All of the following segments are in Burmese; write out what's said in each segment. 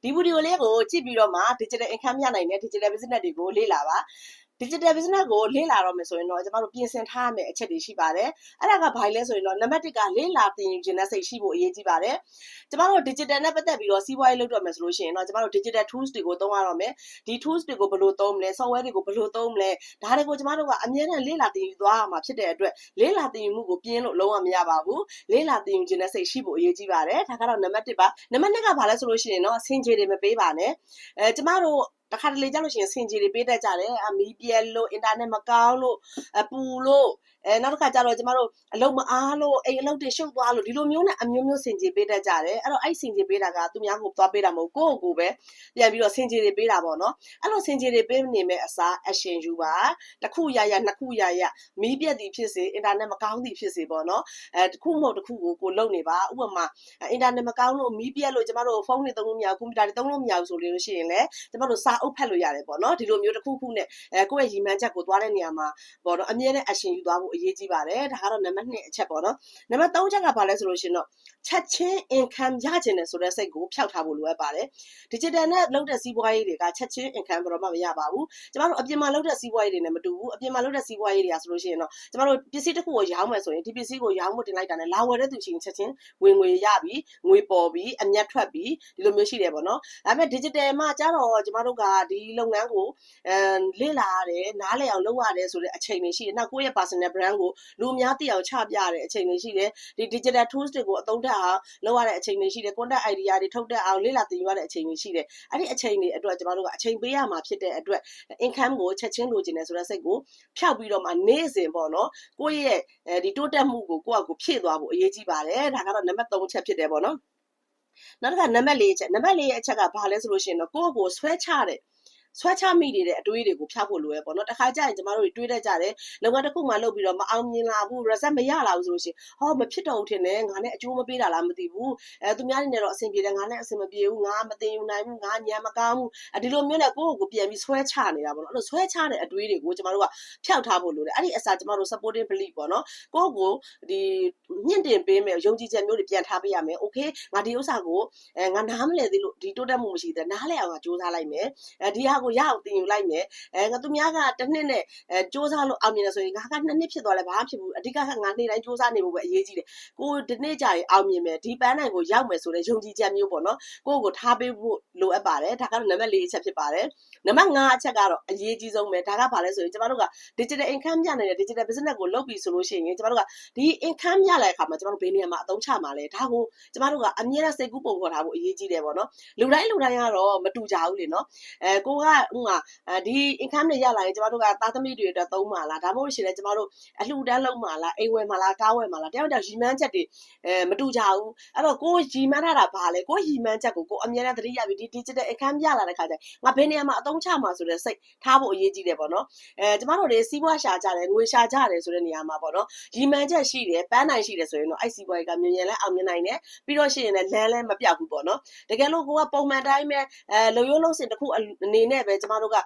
ဒီဗီဒီယိုလေးကိုကြည့်ပြီးတော့မှ digital income ရနိုင်တဲ့ digital business တွေကိုလေ့လာပါ digital business ကိုလေ့လာတော့မယ်ဆိုရင်တော့ကျွန်တော်တို့ပြင်ဆင်ထားရမယ့်အချက်တွေရှိပါတယ်အဲ့ဒါကဘာလဲဆိုရင်တော့နံပါတ်1ကလေ့လာသင်ယူခြင်းနဲ့စိတ်ရှိဖို့အရေးကြီးပါတယ်ကျွန်တော်တို့ digital နဲ့ပတ်သက်ပြီးတော့စီးပွားရေးလုပ်တော့မယ်ဆိုလို့ရှိရင်တော့ကျွန်တော်တို့ digital tools တွေကိုသုံးရတော့မယ်ဒီ tools တွေကိုဘယ်လိုသုံးမလဲ software တွေကိုဘယ်လိုသုံးမလဲဒါတွေကိုကျွန်တော်တို့ကအမြဲတမ်းလေ့လာသင်ယူသွားရမှာဖြစ်တဲ့အတွက်လေ့လာသင်ယူမှုကိုပြင်းလို့လုံးဝမရပါဘူးလေ့လာသင်ယူခြင်းနဲ့စိတ်ရှိဖို့အရေးကြီးပါတယ်ဒါကတော့နံပါတ်1ပါနံပါတ်2ကဘာလဲဆိုလို့ရှိရင်တော့ဆင်ခြေတွေမပေးပါနဲ့ကျွန်တော်တို့တခါတလေကြလို့ရှိရင်ဆင်ခြေတွေပေးတတ်ကြတယ်မီးပြက်လို့အင်တာနက်မကောင်းလို့ပူလို့နောက်တစ်ခါကျတော့ကျမတို့အလုပ်မအားလို့အိမ်အလုပ်တွေရှုပ်သွားလို့ဒီလိုမျိုးနဲ့အမျိုးမျိုးဆင်ခြေပေးတတ်ကြတယ်အဲ့တော့အဲ့ဆင်ခြေပေးတာကသူများကိုသွားပေးတာမဟုတ်ကိုယ့်ကိုယ်ပဲပြန်ပြီးတော့ဆင်ခြေတွေပေးတာပေါ့နော်အဲ့လိုဆင်ခြေတွေပေးနေမဲ့အစား action ယူပါတစ်ခုရရနှစ်ခုရရမီးပြက်သည်ဖြစ်စေအင်တာနက်မကောင်းသည်ဖြစ်စေပေါ့နော်တစ်ခုမဟုတ်တစ်ခုကိုလုပ်နေပါဥပမာအင်တာနက်မကောင်းလို့မီးပြက်လို့ကျမတို့ဖုန်းတွေသုံးလို့မရဘူးကွန်ပျူတာတွေသုံးလို့မရဘူးဆိုလို့ရှိရင်လည်းကျမတို့စာအုပ်ဖတ်လို့ရတယ်ပေါ့နော်ဒီလိုမျိုးတစ်ခုခုနဲ့ကိုယ့်ရဲ့ရည်မှန်းချက်ကိုသွားတဲ့နေရာမှာပေါ့နော်အမြဲတမ်း action ယူသွားဖို့အရေးကြီးပါတယ်ဒါကတော့နံပါတ်2အချက်ပေါ့နော်နံပါတ်3ချက်ကဘာလဲဆိုလို့ရှိရင်တော့ချက်ချင်း income ရကျင်တယ်ဆိုတဲ့စိတ်ကိုဖျောက်ထားဖို့လိုအပ်ပါတယ် digital နဲ့လုပ်တဲ့စီးပွားရေးတွေကချက်ချင်း income ဘယ်တော့မှမရပါဘူးကျမတို့အပြင်မှာလုပ်တဲ့စီးပွားရေးတွေနဲ့မတူဘူးအပြင်မှာလုပ်တဲ့စီးပွားရေးတွေကဆိုလို့ရှိရင်တော့ကျမတို့ပစ္စည်းတစ်ခုကိုရောင်းမယ်ဆိုရင်ဒီပစ္စည်းကိုရောင်းဖို့တင်လိုက်တာနဲ့လာဝယ်တဲ့သူချင်းချက်ချင်းဝင်ငွေရပြီငွေပေါ်ပြီအမြတ်ထွက်ပြီဒီလိုမျိုးရှိတယ်ပေါ့နော်ဒါပေမဲ့ digital မှာကျတော့ကျမတို့ကဒီလုပ်ငန်းကိုလေ့လာရတယ်နားလည်အောင်လုပ်ရတယ်ဆိုတဲ့အချိန်တွေရှိတယ်နောက်ကိုယ့်ရဲ့ personal brand ကိုလူအများသိအောင်ချပြရတဲ့အချိန်တွေရှိတယ်ဒီ digital tools တွေကိုအသုံးတက်အောင်လုပ်ရတဲ့အချိန်တွေရှိတယ် content idea တွေထုတ်တက်အောင်လေ့လာသင်ယူရတဲ့အချိန်တွေရှိတယ်အဲ့ဒီအချိန်တွေအတွက်ကျမတို့ကအချိန်ပေးရမှာဖြစ်တဲ့အတွက် income ကိုချက်ချင်းလိုချင်တယ်ဆိုတဲ့စိတ်ကိုဖျောက်ပြီးတော့မှနေ့စဉ်ပေါ့နော်ကိုယ့်ရဲ့ဒီတိုးတက်မှုကိုကိုယ့်အကူဖြည့်သွားဖို့အရေးကြီးပါတယ်ဒါကတော့နံပါတ်3ချက်ဖြစ်တယ်ပေါ့နော်နောက်တစ်ခါနံပါတ်4ချက်နံပါတ်4ရဲ့အချက်ကဘာလဲဆိုလို့ရှိရင်တော့ကိုယ့်ကိုဆွဲချမိနေတဲ့အတွေးတွေကိုဖျောက်ဖို့လိုရပေါ့နော်တခါကျရင်ကျမတို့တွေးတတ်ကြတယ်လုပ်ငန်းတစ်ခုမှလုပ်ပြီးတော့မအောင်မြင်လာဘူး result မရလာဘူးဆိုလို့ရှိရင်ဟောမဖြစ်တော့ဘူးထင်တယ်ငါနဲ့အကျိုးမပေးတာလားမသိဘူးသူများတွေနဲ့တော့အဆင်ပြေတယ်ငါနဲ့အဆင်မပြေဘူးငါမသိယူနိုင်ဘူးငါညံမကောင်းဘူးဒီလိုမျိုးနဲ့ကိုယ့်ကိုပြန်ပြီးဆွဲချနေတာပေါ့နော်အဲ့လိုဆွဲချတဲ့အတွေးတွေကိုကျမတို့ကဖျောက်ထားဖို့လိုတယ်အဲ့ဒီအစားကျမတို့ supporting belief ပေါ့နော်ကိုယ့်ကိုဒီညှင့်တင်ပေးမယ်ယုံကြည်ချက်မျိုးတွေပြန်ထားပေးရမယ် okay ငါဒီဥစ္စာကိုငါနားမလည်သေးလို့ဒီတိုးတက်မှုမရှိသေးနားလည်အောင်ငါစူးစမ်းလိုက်မယ်ဒီဟာကိုရအောင်သင်ယူလိုက်မယ်ငါသူများကတစ်နှစ်နဲ့စူးစမ်းလို့အောင်မြင်တယ်ဆိုရင်ငါက2နှစ်ဖြစ်သွားလဲဘာမှဖြစ်ဘူးအဓိကကငါနေ့တိုင်းစူးစမ်းနေဖို့ပဲအရေးကြီးတယ်ကိုဒီနေ့ကြာရင်အောင်မြင်မယ်ဒီပန်းနိုင်ကိုရောက်မယ်ဆိုတဲ့ယုံကြည်ချက်မျိုးပေါ့နော်ကိုယ့်ကိုထားပေးဖို့လိုအပ်ပါတယ်ဒါကတော့နံပါတ်4အချက်ဖြစ်ပါတယ်နံပါတ်5အချက်ကတော့အရေးကြီးဆုံးပဲဒါကဘာလဲဆိုရင်ကျမတို့က digital income ရနေတဲ့ digital business ကိုလုပ်ပြီဆိုလို့ရှိရင်ကျမတို့ကဒီ income ရလာတဲ့အခါမှာကျမတို့ဘယ်နေရာမှာအသုံးချမှာလဲဒါကိုကျမတို့ကအမြဲတမ်းစိတ်ကူးပုံဖော်ထားဖို့အရေးကြီးတယ်ပေါ့နော်လူတိုင်းကတော့မတူကြဘူးလေနော်ကိုကဥမာဒီ income တွေရလာရင်ကျမတို့ကသားသမီးတွေအတွက်သုံးမှာလားဒါမှမဟုတ်ရှင်လဲကျမတို့အလှူဒန်းလုပ်မှာလားအိမ်ဝယ်မှာလားကားဝယ်မှာလားတယောက်ရည်မှန်းချက်တွေမတူကြဘူးအဲ့တော့ကိုရည်မှန်းထားတာဘာလဲကိုရည်မှန်းချက်ကိုအမြဲတမ်းသတိရပြီးဒီ digital income ရလာတဲ့ခါကျရင်ငါဘယ်နေရာမှာအသုံးချမှာဆိုတဲ့စိတ်ထားဖို့အရေးကြီးတယ်ပေါ့နော်ကျမတို့တွေစီးပွားရှာကြတယ်ငွေရှာကြတယ်ဆိုတဲ့နေရာမှာပေါ့နော်ရည်မှန်းချက်ရှိတယ်ပန်းနိုင်ရှိတယ်ဆိုရင်တော့အဲ့စီးပွားရေးကမြင်ရင်လည်းအောင်မြင်နိုင်တယ်ပြီးတော့ရှိရင်လည်းလမ်းလည်းမပြောက်ဘူးပေါ့နော်တကယ်လို့ကိုကပုံမှန်တိုင်းပဲလုံရိုးလုံးစင်တစ်ခုအနေနဲ့ပဲကျမတို့က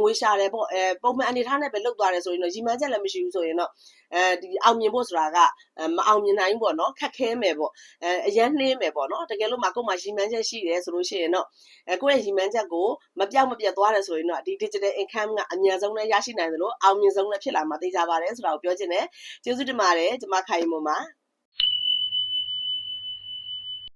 ငွေရှာတယ်ပေါ့ပုံမှန်အနေထားနဲ့ပဲလုပ်သွားတယ်ဆိုရင်တော့ရည်မှန်းချက်လည်းမရှိဘူးဆိုရင်တော့ဒီအောင်မြင်ဖို့ဆိုတာကမအောင်မြင်နိုင်ဘူးပေါ့နော်ခက်ခဲမယ်ပေါ့အရန်နှင်းမယ်ပေါ့နော်တကယ်လို့ကိုယ်မှာရည်မှန်းချက်ရှိတယ်ဆိုလို့ရှိရင်တော့ကိုယ့်ရဲ့ရည်မှန်းချက်ကိုမပြောက်မပြတ်သွားတယ်ဆိုရင်တော့ဒီ digital income ကအများဆုံးလည်းရရှိနိုင်တယ်လို့အောင်မြင်ဆုံးလည်းဖြစ်လာမှာသိကြပါတယ်ဆိုတာကိုပြောချင်တယ်ကျေးဇူးတင်ပါတယ်ကျမခိုင်မွန်ပါ